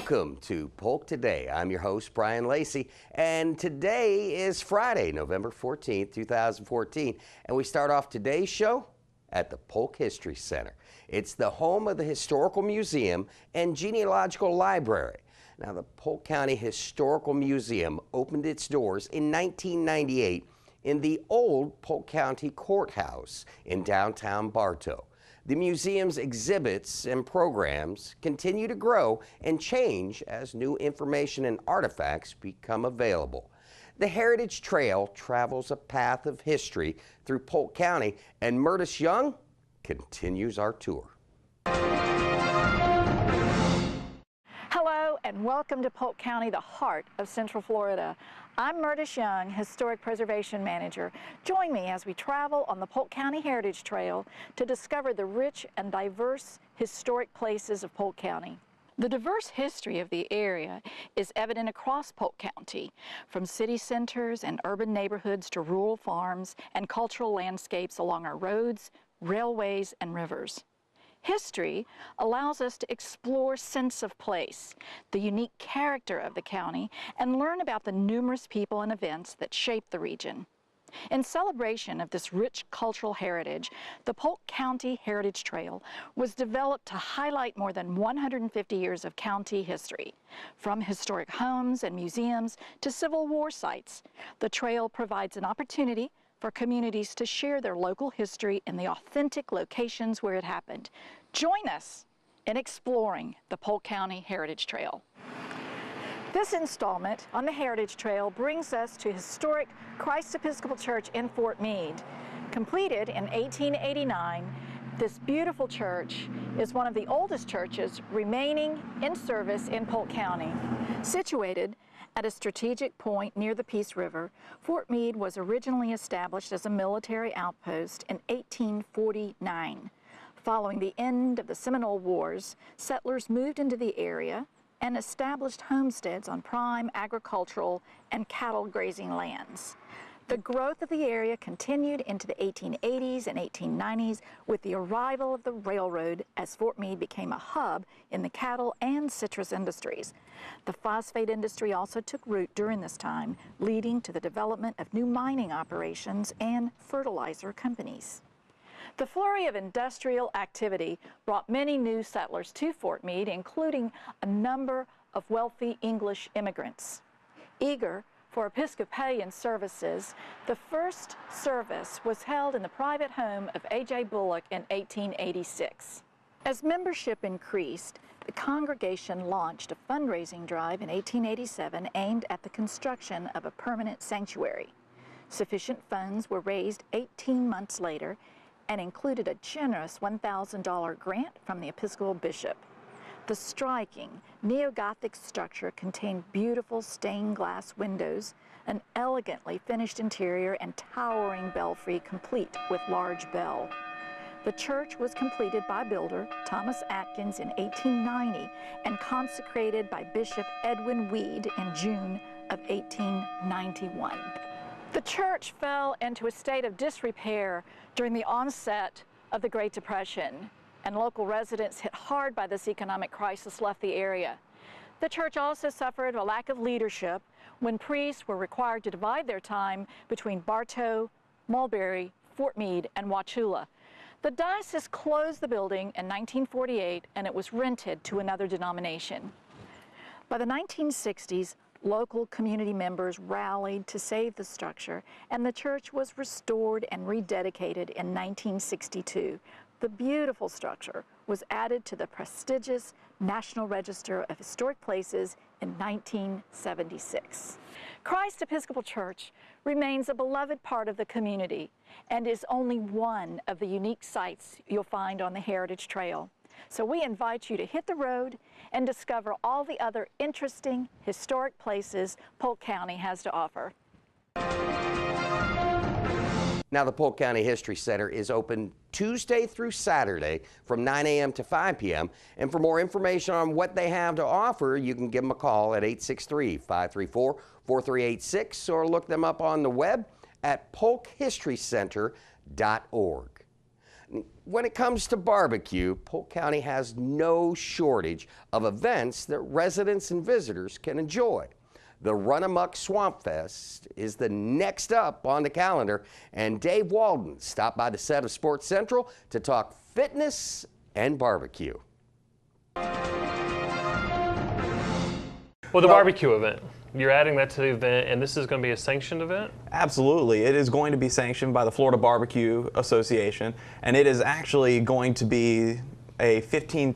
Welcome to Polk Today. I'm your host, Brian Lacey, and today is Friday, November 14th, 2014, and we start off today's show at the Polk History Center. It's the home of the Historical Museum and Genealogical Library. Now, the Polk County Historical Museum opened its doors in 1998 in the old Polk County Courthouse in downtown Bartow. The museum's exhibits and programs continue to grow and change as new information and artifacts become available. The Heritage Trail travels a path of history through Polk County, and Murtis Young continues our tour. Hello and welcome to Polk County, the heart of Central Florida. I'm Murtis Young, Historic Preservation Manager. Join me as we travel on the Polk County Heritage Trail to discover the rich and diverse historic places of Polk County. The diverse history of the area is evident across Polk County, from city centers and urban neighborhoods to rural farms and cultural landscapes along our roads, railways, and rivers. History allows us to explore sense of place, the unique character of the county, and learn about the numerous people and events that shape the region. In celebration of this rich cultural heritage, the Polk County Heritage Trail was developed to highlight more than 150 years of county history. From historic homes and museums to Civil War sites, the trail provides an opportunity for communities to share their local history in the authentic locations where it happened. Join us in exploring the Polk County Heritage Trail. This installment on the Heritage Trail brings us to historic Christ Episcopal Church in Fort Meade. Completed in 1889, this beautiful church is one of the oldest churches remaining in service in Polk County. Situated at a strategic point near the Peace River, Fort Meade was originally established as a military outpost in 1849. Following the end of the Seminole Wars, settlers moved into the area and established homesteads on prime agricultural and cattle grazing lands. The growth of the area continued into the 1880s and 1890s with the arrival of the railroad as Fort Meade became a hub in the cattle and citrus industries. The phosphate industry also took root during this time, leading to the development of new mining operations and fertilizer companies. The flurry of industrial activity brought many new settlers to Fort Meade, including a number of wealthy English immigrants. Eager for Episcopalian services, the first service was held in the private home of A.J. Bullock in 1886. As membership increased, the congregation launched a fundraising drive in 1887 aimed at the construction of a permanent sanctuary. Sufficient funds were raised 18 months later and included a generous $1,000 grant from the Episcopal bishop. The striking neo-Gothic structure contained beautiful stained glass windows, an elegantly finished interior, and towering belfry complete with large bell. The church was completed by builder Thomas Atkins in 1890 and consecrated by Bishop Edwin Weed in June of 1891. The church fell into a state of disrepair during the onset of the Great Depression, and local residents hit hard by this economic crisis left the area. The church also suffered a lack of leadership when priests were required to divide their time between Bartow, Mulberry, Fort Meade, and Wauchula. The diocese closed the building in 1948 and it was rented to another denomination. By the 1960s, local community members rallied to save the structure, and the church was restored and rededicated in 1962. The beautiful structure was added to the prestigious National Register of Historic Places in 1976. Christ Episcopal Church remains a beloved part of the community and is only one of the unique sites you'll find on the Heritage Trail. So we invite you to hit the road and discover all the other interesting historic places Polk County has to offer. Now, the Polk County History Center is open Tuesday through Saturday from 9 a.m. to 5 p.m. And for more information on what they have to offer, you can give them a call at 863-534-4386 or look them up on the web at polkhistorycenter.org. When it comes to barbecue, Polk County has no shortage of events that residents and visitors can enjoy. The Run Amok Swamp Fest is the next up on the calendar, and Dave Walden stopped by the set of Sports Central to talk fitness and barbecue. Well, the barbecue event, you're adding that to the event, and this is going to be a sanctioned event? Absolutely. It is going to be sanctioned by the Florida Barbecue Association, and it is actually going to be a $15,000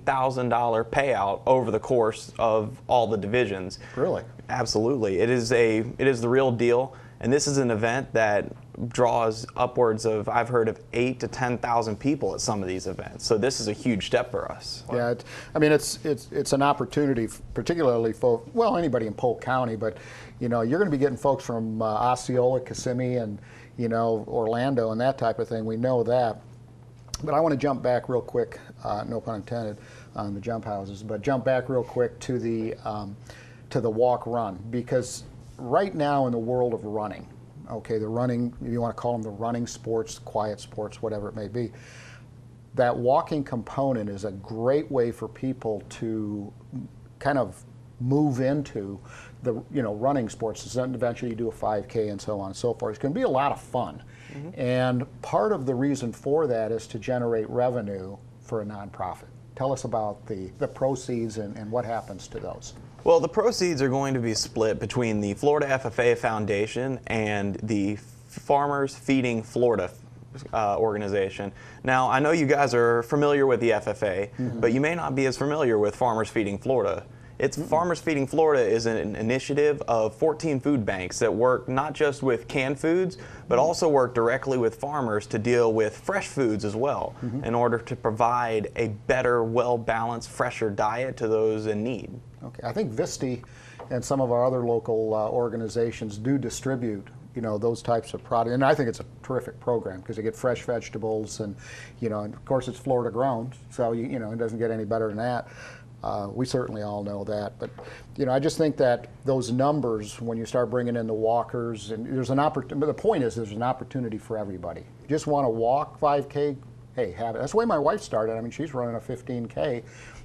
payout over the course of all the divisions. Really? Absolutely. It is the real deal, and this is an event that draws upwards of, I've heard of 8,000 to 10,000 people at some of these events. So this is a huge step for us. Yeah, I mean it's an opportunity, particularly for anybody in Polk County, but you're going to be getting folks from Osceola, Kissimmee, and Orlando and that type of thing. We know that. But I want to jump back real quick, no pun intended, on the jump houses, but jump back real quick to the walk run, because right now in the world of running, okay, the running, if you want to call them the running sports, quiet sports, whatever it may be, that walking component is a great way for people to kind of move into the running sports. So eventually you do a 5K and so on and so forth. It's going to be a lot of fun. Mm-hmm. And part of the reason for that is to generate revenue for a nonprofit. Tell us about the proceeds and what happens to those. Well, the proceeds are going to be split between the Florida FFA Foundation and the Farmers Feeding Florida organization. Now, I know you guys are familiar with the FFA, mm-hmm. but you may not be as familiar with Farmers Feeding Florida. Farmers Feeding Florida is an initiative of 14 food banks that work not just with canned foods, but also work directly with farmers to deal with fresh foods as well, mm-hmm. in order to provide a better, well-balanced, fresher diet to those in need. Okay, I think VISTI and some of our other local organizations do distribute those types of products, and I think it's a terrific program because you get fresh vegetables, and and of course it's Florida grown, so it doesn't get any better than that. We certainly all know that, but I just think that those numbers, when you start bringing in the walkers, and there's an opportunity. The point is, there's an opportunity for everybody. You just want to walk 5K, hey, have it. That's the way my wife started. I mean, she's running a 15K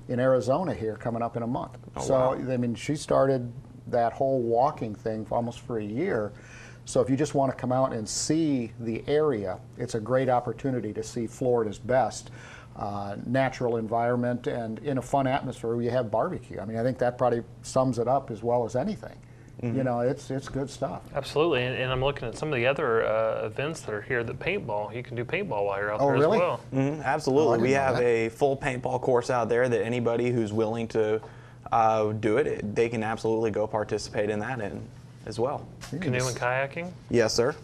in Arizona here coming up in a month. Oh, so wow. I mean, she started that whole walking thing almost for a year. So if you just want to come out and see the area, it's a great opportunity to see Florida's best. Natural environment and in a fun atmosphere where you have barbecue. I mean, I think that probably sums it up as well as anything. Mm-hmm. It's good stuff. Absolutely, and I'm looking at some of the other events that are here. The paintball, you can do paintball while you're out there really? as well. Mm-hmm. Absolutely, we have a full paintball course out there that anybody who's willing to do it, they can absolutely go participate in that as well. Canoe and kayaking? Yes, sir.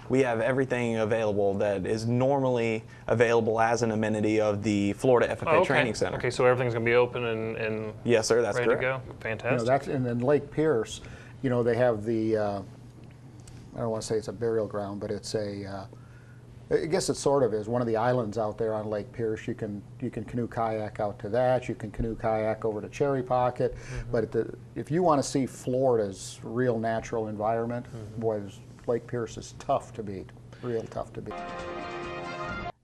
We have everything available that is normally available as an amenity of the Florida FFA Training Center. Okay, so everything's going to be open and yes, sir, that's ready correct. to go. Fantastic. And then Lake Pierce, they have the, I don't want to say it's a burial ground, but it's I guess it sort of is one of the islands out there on Lake Pierce. You can canoe kayak out to that. You can canoe kayak over to Cherry Pocket. Mm-hmm. But if you want to see Florida's real natural environment, mm-hmm. boy, Lake Pierce is tough to beat, real tough to beat.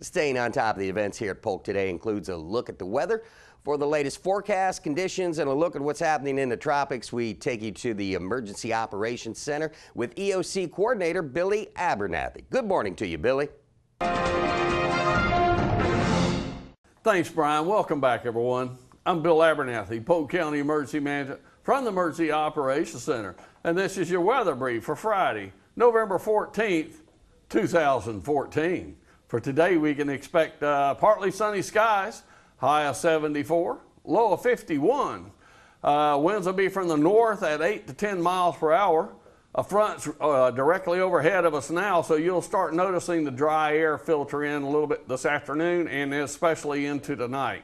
Staying on top of the events here at Polk today includes a look at the weather. For the latest forecast conditions and a look at what's happening in the tropics, we take you to the Emergency Operations Center with EOC Coordinator Billy Abernathy. Good morning to you, Billy. Thanks, Brian. Welcome back, everyone. I'm Bill Abernathy, Polk County Emergency Manager from the Emergency Operations Center, and this is your weather brief for Friday, November 14th, 2014. For today, we can expect partly sunny skies, high of 74, low of 51. Winds will be from the north at 8 to 10 miles per hour. A front's directly overhead of us now, so you'll start noticing the dry air filter in a little bit this afternoon and especially into tonight.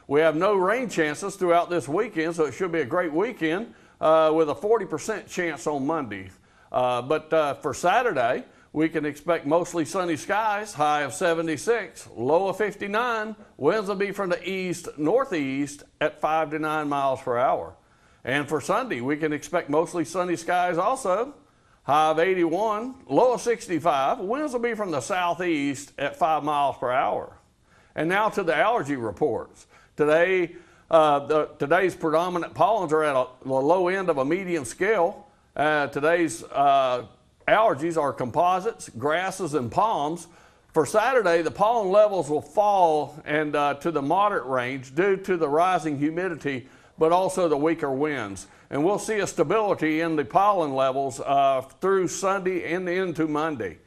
We have no rain chances throughout this weekend, so it should be a great weekend with a 40% chance on Monday. But for Saturday, we can expect mostly sunny skies, high of 76, low of 59. Winds will be from the east-northeast at 5 to 9 miles per hour. And for Sunday, we can expect mostly sunny skies also, high of 81, low of 65. Winds will be from the southeast at 5 miles per hour. And now to the allergy reports. Today, today's predominant pollens are at the low end of a medium scale. Today's allergies are composites, grasses, and palms. For Saturday, the pollen levels will fall and to the moderate range due to the rising humidity, but also the weaker winds. And we'll see a stability in the pollen levels through Sunday and into Monday.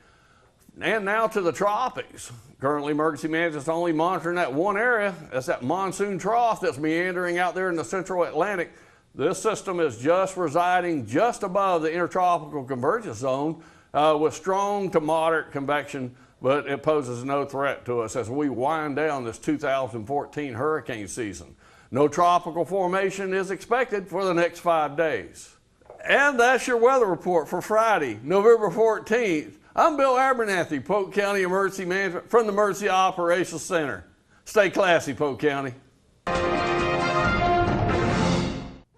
And now to the tropics. Currently, emergency management's only monitoring that one area. That's that monsoon trough that's meandering out there in the central Atlantic. This system is just residing just above the intertropical convergence zone with strong to moderate convection, but it poses no threat to us as we wind down this 2014 hurricane season. No tropical formation is expected for the next 5 days. And that's your weather report for Friday, November 14th. I'm Bill Abernathy, Polk County Emergency Management from the Emergency Operations Center. Stay classy, Polk County.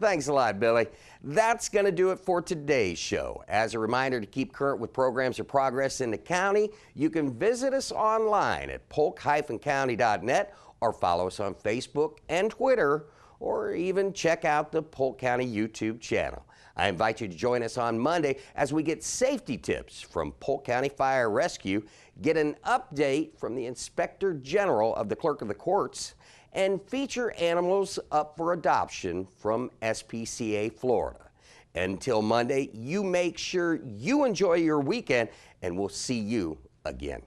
Thanks a lot, Billy. That's going to do it for today's show. As a reminder to keep current with programs or progress in the county, you can visit us online at polk-county.net or follow us on Facebook and Twitter, or even check out the Polk County YouTube channel. I invite you to join us on Monday as we get safety tips from Polk County Fire Rescue, get an update from the Inspector General of the Clerk of the Courts, and feature animals up for adoption from SPCA Florida. Until Monday, you make sure you enjoy your weekend, and we'll see you again.